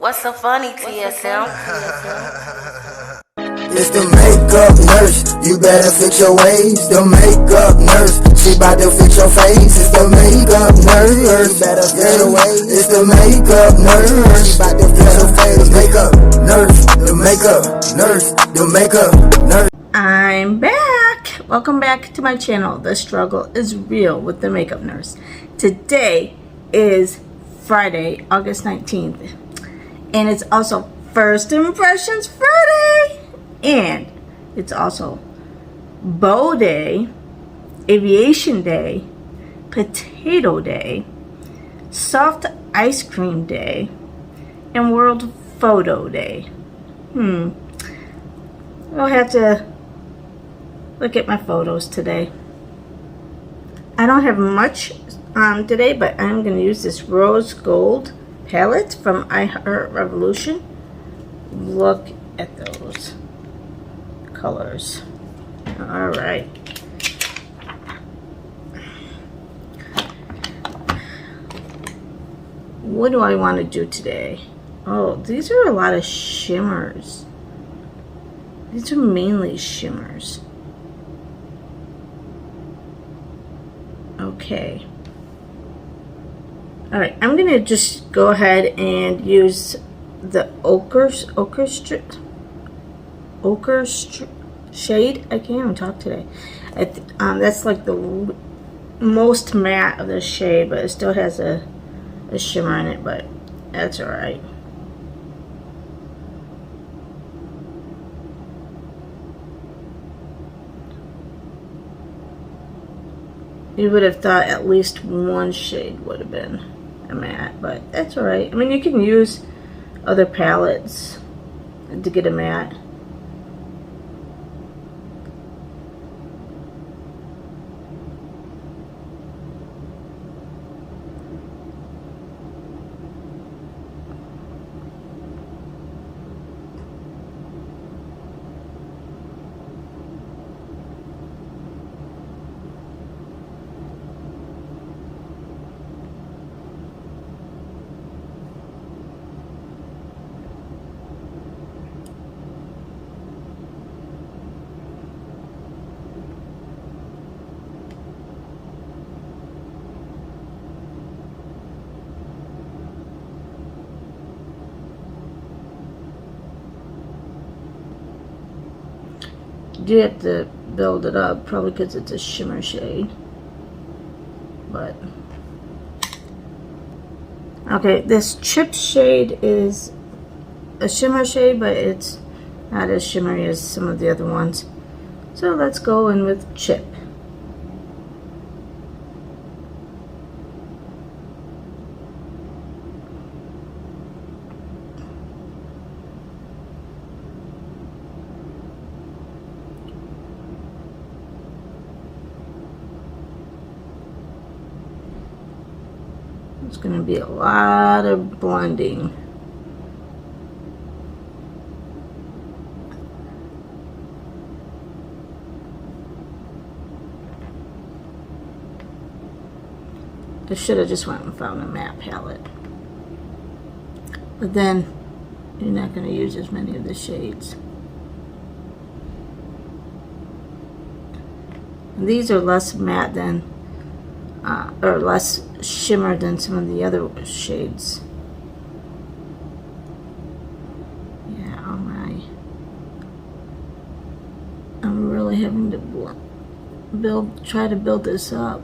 What's so funny, TSM? It's the makeup nurse, you better fix your ways. The makeup nurse, she bout to fix your face. It's the makeup nurse, you better fix your ways. It's the makeup nurse, she bout to fix your face. Makeup nurse, the makeup nurse, the makeup nurse. I'm back. Welcome back to my channel. The struggle is real with the makeup nurse. Today is Friday, August 19th, and it's also First Impressions Friday. And it's also Bow Day, Aviation Day, Potato Day, Soft Ice Cream Day, and World Photo Day. I'll have to look at my photos today. I don't have much today, but I'm going to use this rose gold palette from I Heart Revolution. Look at those colors. All right. What do I want to do today? Oh, these are a lot of shimmers. These are mainly shimmers. Okay. All right, I'm going to just go ahead and use the ochre shade. I can't even talk today. That's like the most matte of the shade, but it still has a shimmer in it, but that's all right. You would have thought at least one shade would have been a matte, but that's all right. I mean, you can use other palettes to get a matte. You have to build it up, probably because it's a shimmer shade. But okay, this chip shade is a shimmer shade, but it's not as shimmery as some of the other ones. So let's go in with chip. It's going to be a lot of blending. I should have just went and found a matte palette. But then you're not going to use as many of the shades. And these are less matte than or less shimmer than some of the other shades. Yeah, oh my. I'm really having to try to build this up.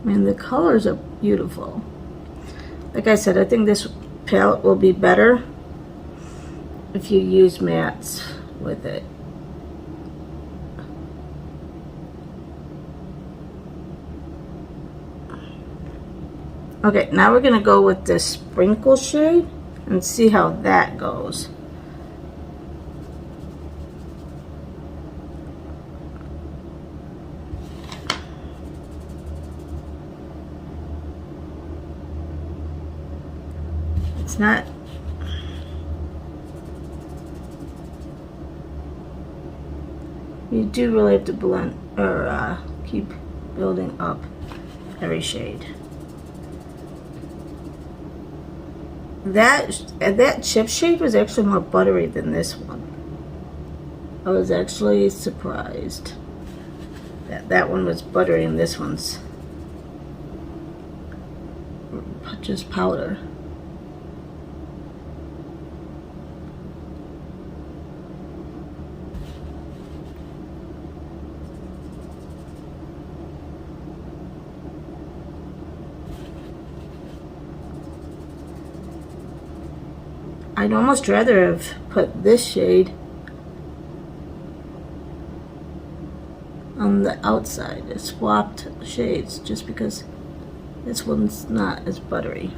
I mean, the colors are beautiful. Like I said, I think this palette will be better if you use mattes with it. Okay, now we're going to go with this sprinkle shade and see how that goes. It's not. You do really have to blend or keep building up every shade. That chip shade was actually more buttery than this one. I was actually surprised that one was buttery and this one's just powder. I'd almost rather have put this shade on the outside. I swapped shades just because this one's not as buttery.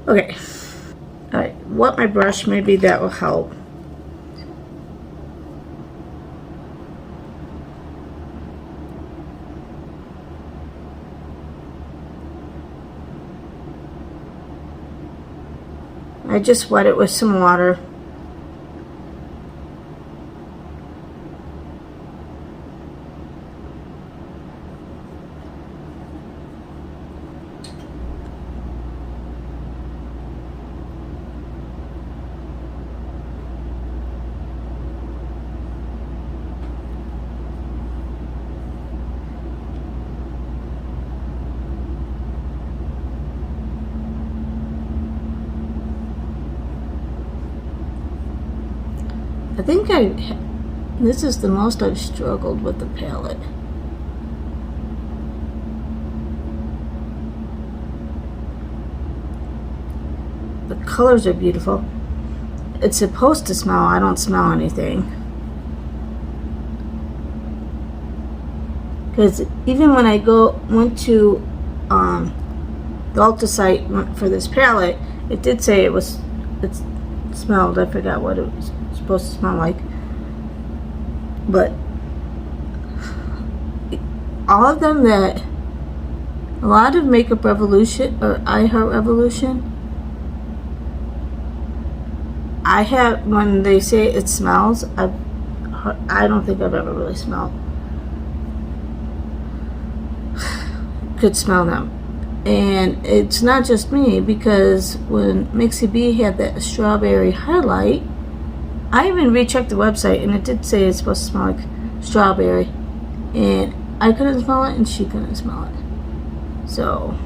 Okay. Alright, wet my brush, maybe that will help. I just wet it with some water. I think this is the most I've struggled with the palette. The colors are beautiful. It's supposed to smell. I don't smell anything. Because even when I went to the Ulta site for this palette, it did say it smelled. I forgot what it was supposed to smell like, but all of them a lot of Makeup Revolution or iHeart Revolution, when they say it smells, I don't think I've ever really could smell them. And it's not just me, because when Mixie B had that strawberry highlight, I even rechecked the website and it did say it's supposed to smell like strawberry, and I couldn't smell it and she couldn't smell it. So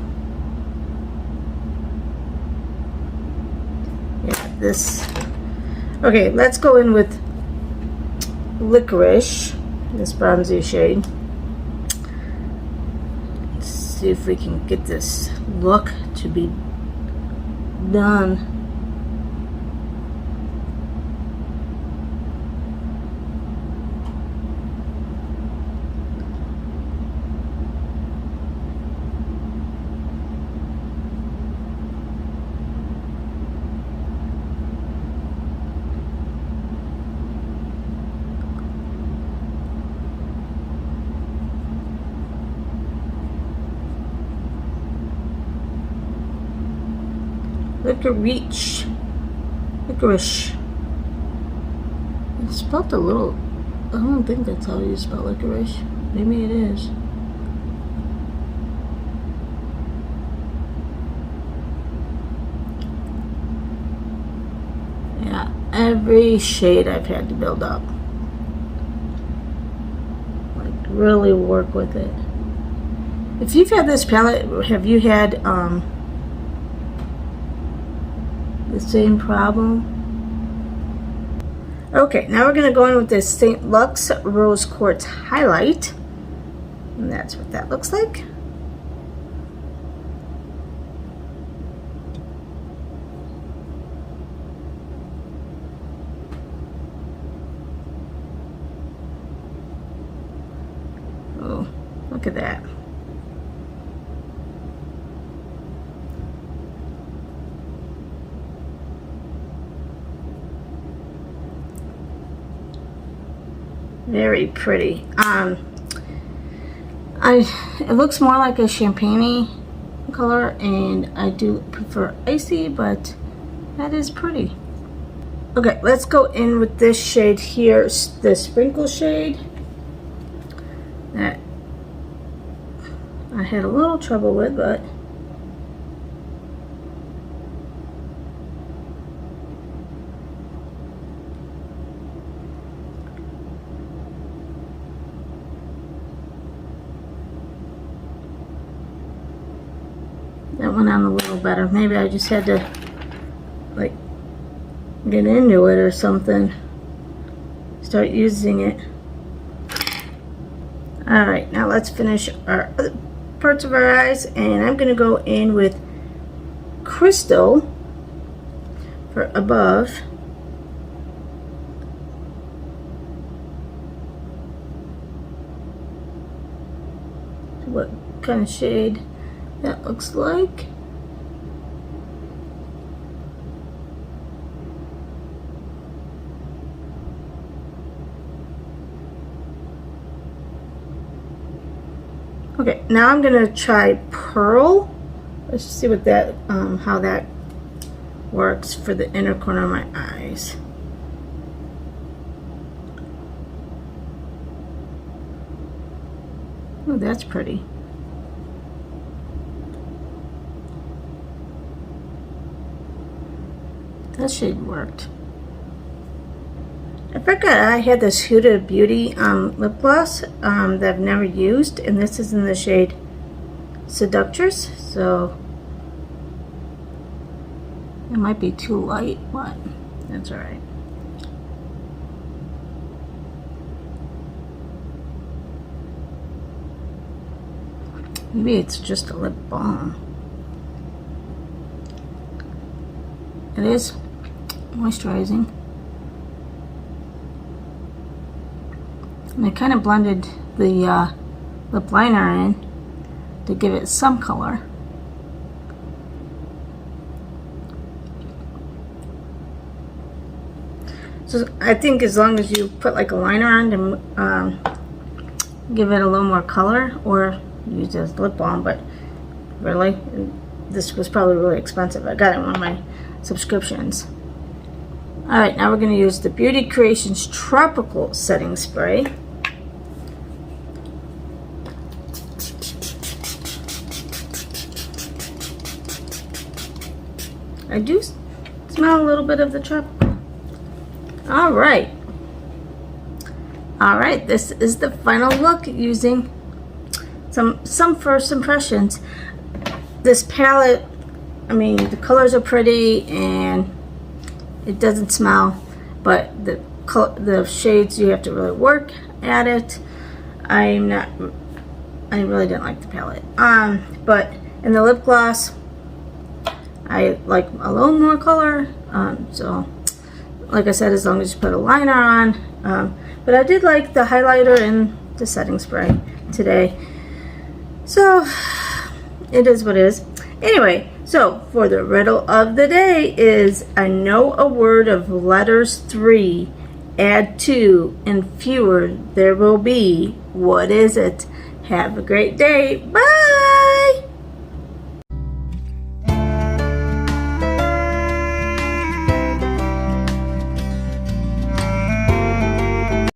yeah, this. Okay, let's go in with Licorice, this bronzy shade. Let's see if we can get this look to be done. Licorice. It's spelled a little. I don't think that's how you spell licorice. Maybe it is. Yeah, every shade I've had to build up. Like, really work with it. If you've had this palette, have you had the same problem? Okay, now we're going to go in with this St. Lux Rose Quartz Highlight. And that's what that looks like. Oh, look at that. Very pretty. It looks more like a champagne-y color, and I do prefer icy, but that is pretty. Okay, let's go in with this shade here, the sprinkle shade that I had a little trouble with, but that went on a little better. Maybe I just had to like get into it or something. Start using it. Alright, now let's finish our other parts of our eyes, and I'm going to go in with Crystal for above. What kind of shade that looks like. Okay, now I'm gonna try Pearl. Let's see what that, how that works for the inner corner of my eyes. Oh, that's pretty. That shade worked. I forgot I had this Huda Beauty lip gloss that I've never used, and this is in the shade Seductress, so it might be too light, but that's alright. Maybe it's just a lip balm. It is moisturizing. And I kind of blended the lip liner in to give it some color. So I think as long as you put like a liner on to give it a little more color, or use it as lip balm, but really, this was probably really expensive. I got it in one of my subscriptions. Alright, now we're going to use the Beauty Creations Tropical Setting Spray. I do smell a little bit of the tropical. Alright. Alright, this is the final look using some first impressions. This palette, I mean, the colors are pretty and it doesn't smell, but the shades, you have to really work at it. I really didn't like the palette. But in the lip gloss, I like a little more color. So, like I said, as long as you put a liner on. But I did like the highlighter and the setting spray today. So, it is what it is. Anyway, so for the riddle of the day is, I know a word of letters 3, add 2, and fewer there will be. What is it? Have a great day. Bye!